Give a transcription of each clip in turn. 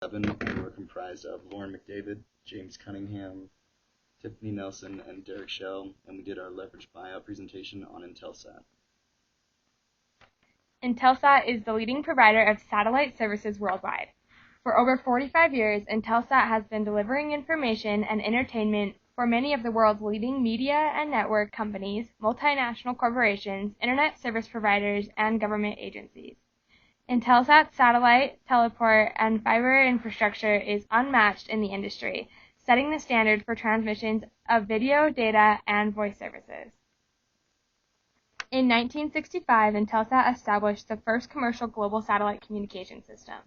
7, and we're comprised of Lauren McDavid, James Cunningham, Tiffany Nelson, and Derek Schell, and we did our leveraged buyout presentation on Intelsat. Intelsat is the leading provider of satellite services worldwide. For over 45 years, Intelsat has been delivering information and entertainment for many of the world's leading media and network companies, multinational corporations, internet service providers, and government agencies. Intelsat's satellite, teleport, and fiber infrastructure is unmatched in the industry, setting the standard for transmissions of video, data, and voice services. In 1965, Intelsat established the first commercial global satellite communication system.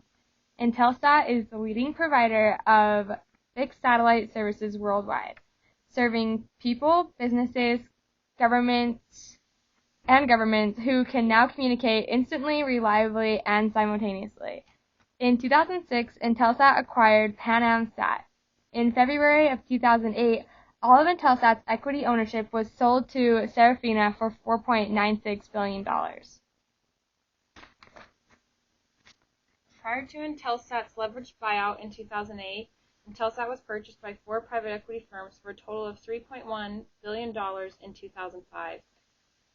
Intelsat is the leading provider of fixed satellite services worldwide, serving people, businesses, governments who can now communicate instantly, reliably, and simultaneously. In 2006, Intelsat acquired Pan Am Sat. In February of 2008, all of Intelsat's equity ownership was sold to Serafina for $4.96 billion. Prior to Intelsat's leveraged buyout in 2008, Intelsat was purchased by 4 private equity firms for a total of $3.1 billion in 2005.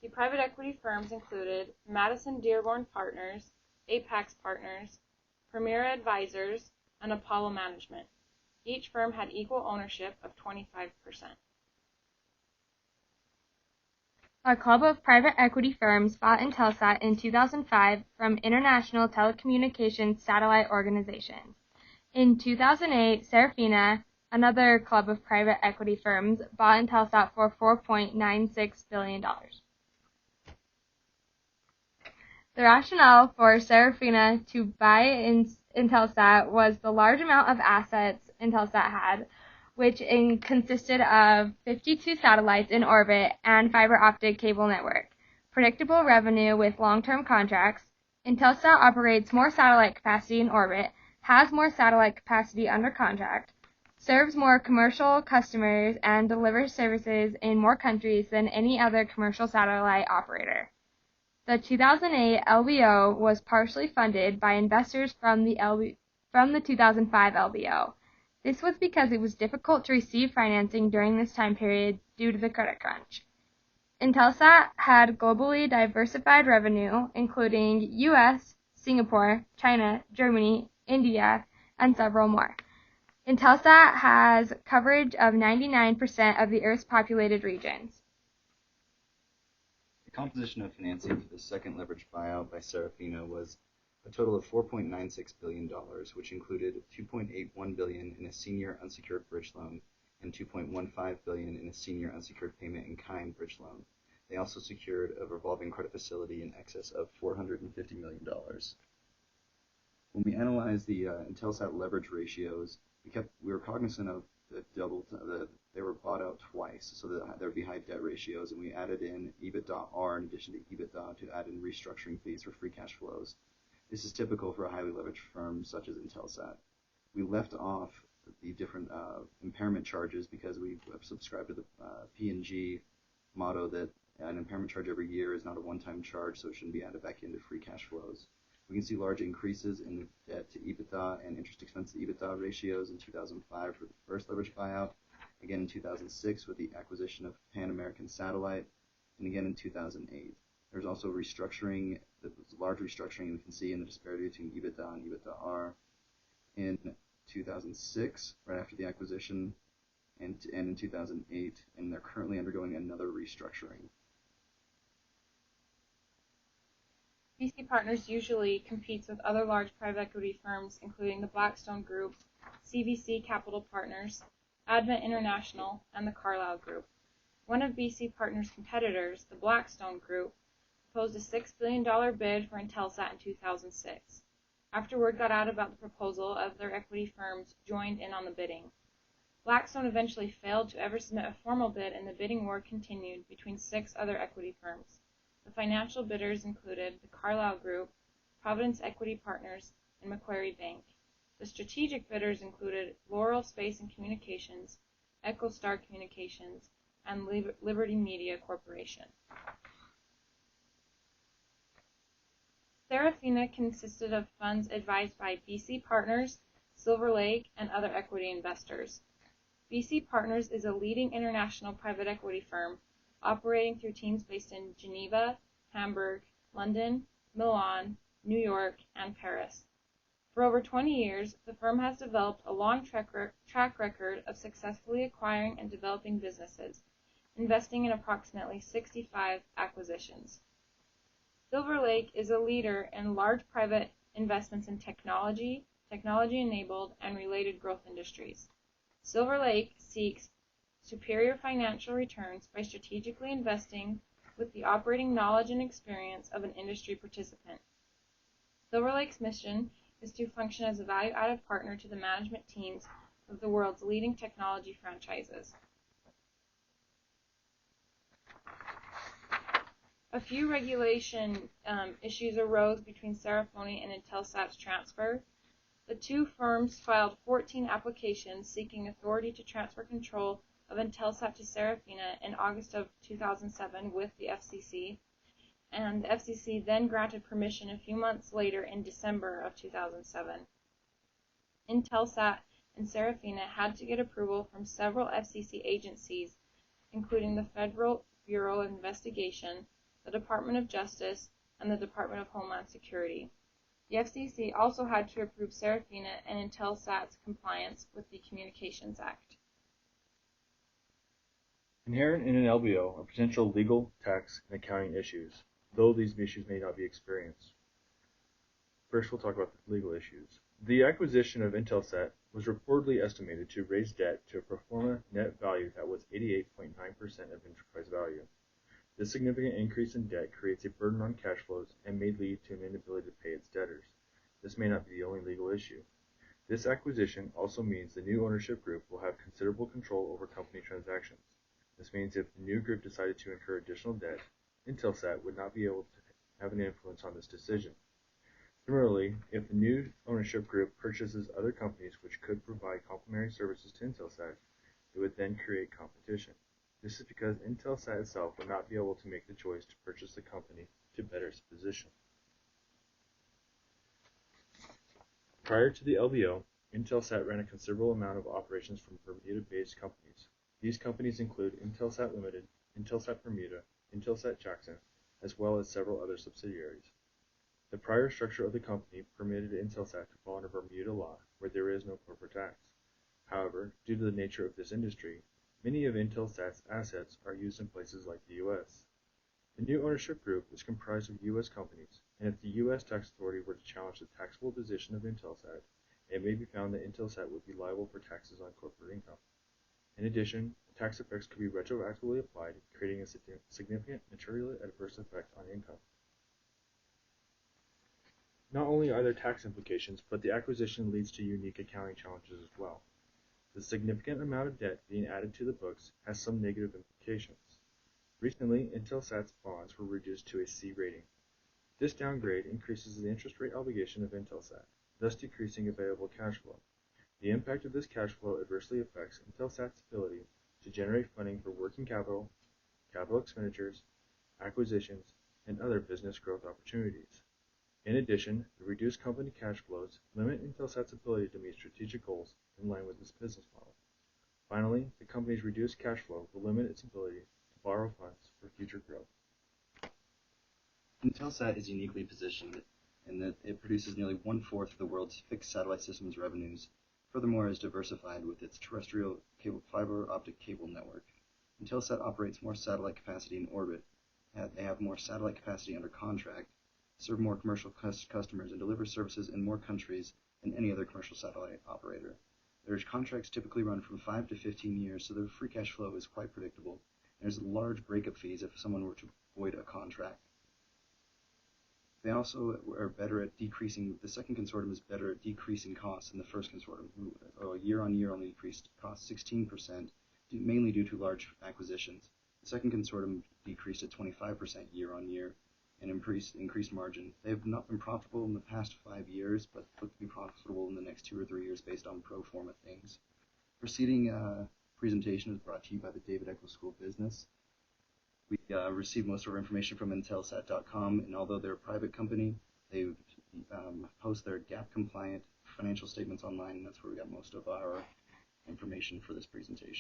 The private equity firms included Madison Dearborn Partners, Apex Partners, Premier Advisors, and Apollo Management. Each firm had equal ownership of 25%. A club of private equity firms bought Intelsat in 2005 from international telecommunications satellite organizations. In 2008, Serafina, another club of private equity firms, bought Intelsat for $4.96 billion. The rationale for Serafina to buy Intelsat was the large amount of assets Intelsat had, which consisted of 52 satellites in orbit and fiber optic cable network, predictable revenue with long-term contracts. Intelsat operates more satellite capacity in orbit, has more satellite capacity under contract, serves more commercial customers, and delivers services in more countries than any other commercial satellite operator. The 2008 LBO was partially funded by investors from the 2005 LBO. This was because it was difficult to receive financing during this time period due to the credit crunch. Intelsat had globally diversified revenue, including US, Singapore, China, Germany, India, and several more. Intelsat has coverage of 99% of the Earth's populated regions. The composition of financing for the second leveraged buyout by Serafina was a total of $4.96 billion, which included $2.81 billion in a senior unsecured bridge loan and $2.15 billion in a senior unsecured payment-in-kind bridge loan. They also secured a revolving credit facility in excess of $450 million. When we analyzed the Intelsat leverage ratios, we were cognizant of they were bought out twice, so that there would be high debt ratios, and we added in EBITDA-R in addition to EBITDA to add in restructuring fees for free cash flows. This is typical for a highly leveraged firm such as Intelsat. We left off the different impairment charges because we have subscribed to the P&G motto that an impairment charge every year is not a one-time charge, so it shouldn't be added back into free cash flows. We can see large increases in the debt to EBITDA and interest expense to EBITDA ratios in 2005 for the first leverage buyout, again in 2006 with the acquisition of Pan American Satellite, and again in 2008. There's also restructuring, large restructuring we can see in the disparity between EBITDA and EBITDA-R in 2006, right after the acquisition, and in 2008, and they're currently undergoing another restructuring. BC Partners usually competes with other large private equity firms, including the Blackstone Group, CVC Capital Partners, Advent International, and the Carlyle Group. One of BC Partners' competitors, the Blackstone Group, proposed a $6 billion bid for Intelsat in 2006. After word got out about the proposal, other equity firms joined in on the bidding. Blackstone eventually failed to ever submit a formal bid, and the bidding war continued between 6 other equity firms. The financial bidders included the Carlyle Group, Providence Equity Partners, and Macquarie Bank. The strategic bidders included Laurel Space and Communications, EchoStar Communications, and Liberty Media Corporation. Serafina consisted of funds advised by BC Partners, Silver Lake, and other equity investors. BC Partners is a leading international private equity firm operating through teams based in Geneva, Hamburg, London, Milan, New York, and Paris. For over 20 years, the firm has developed a long track record of successfully acquiring and developing businesses, investing in approximately 65 acquisitions. Silver Lake is a leader in large private investments in technology-enabled, and related growth industries. Silver Lake seeks superior financial returns by strategically investing with the operating knowledge and experience of an industry participant. Silver Lake's mission is to function as a value-added partner to the management teams of the world's leading technology franchises. A few regulation issues arose between Serafini and Intelsat's transfer. The two firms filed 14 applications seeking authority to transfer control of Intelsat to Serafina in August of 2007 with the FCC, and the FCC then granted permission a few months later in December of 2007. Intelsat and Serafina had to get approval from several FCC agencies, including the Federal Bureau of Investigation, the Department of Justice, and the Department of Homeland Security. The FCC also had to approve Serafina and Intelsat's compliance with the Communications Act. Inherent in an LBO are potential legal, tax, and accounting issues, though these issues may not be experienced. First, we'll talk about the legal issues. The acquisition of Intelsat was reportedly estimated to raise debt to a pro forma net value that was 88.9% of enterprise value. This significant increase in debt creates a burden on cash flows and may lead to an inability to pay its debtors. This may not be the only legal issue. This acquisition also means the new ownership group will have considerable control over company transactions. This means if the new group decided to incur additional debt, Intelsat would not be able to have an influence on this decision. Similarly, if the new ownership group purchases other companies which could provide complementary services to Intelsat, it would then create competition. This is because Intelsat itself would not be able to make the choice to purchase the company to better its position. Prior to the LBO, Intelsat ran a considerable amount of operations from Bermuda-based companies. These companies include Intelsat Limited, Intelsat Bermuda, Intelsat Jackson, as well as several other subsidiaries. The prior structure of the company permitted Intelsat to fall under Bermuda law, where there is no corporate tax. However, due to the nature of this industry, many of Intelsat's assets are used in places like the U.S. The new ownership group is comprised of U.S. companies, and if the U.S. tax authority were to challenge the taxable position of Intelsat, it may be found that Intelsat would be liable for taxes on corporate income. In addition, tax effects could be retroactively applied, creating a significant materially adverse effect on income. Not only are there tax implications, but the acquisition leads to unique accounting challenges as well. The significant amount of debt being added to the books has some negative implications. Recently, Intelsat's bonds were reduced to a C rating. This downgrade increases the interest rate obligation of Intelsat, thus decreasing available cash flow. The impact of this cash flow adversely affects Intelsat's ability to generate funding for working capital, capital expenditures, acquisitions, and other business growth opportunities. In addition, the reduced company cash flows limit Intelsat's ability to meet strategic goals in line with its business model. Finally, the company's reduced cash flow will limit its ability to borrow funds for future growth. Intelsat is uniquely positioned in that it produces nearly 1/4 of the world's fixed satellite systems revenues. Furthermore, is diversified with its terrestrial fiber optic cable network. Intelsat operates more satellite capacity in orbit. They have more satellite capacity under contract, serve more commercial customers, and deliver services in more countries than any other commercial satellite operator. Their contracts typically run from 5 to 15 years, so their free cash flow is quite predictable. There's large breakup fees if someone were to void a contract. They also are better at decreasing, the second consortium is better at decreasing costs than the first consortium, who year on year only decreased costs 16%, mainly due to large acquisitions. The second consortium decreased at 25% year on year and increased margin. They have not been profitable in the past 5 years, but look to be profitable in the next 2 or 3 years based on pro forma things. Preceding presentation is brought to you by the David Eccles School of Business. We receive most of our information from Intelsat.com, and although they're a private company, they post their GAAP-compliant financial statements online, and that's where we got most of our information for this presentation.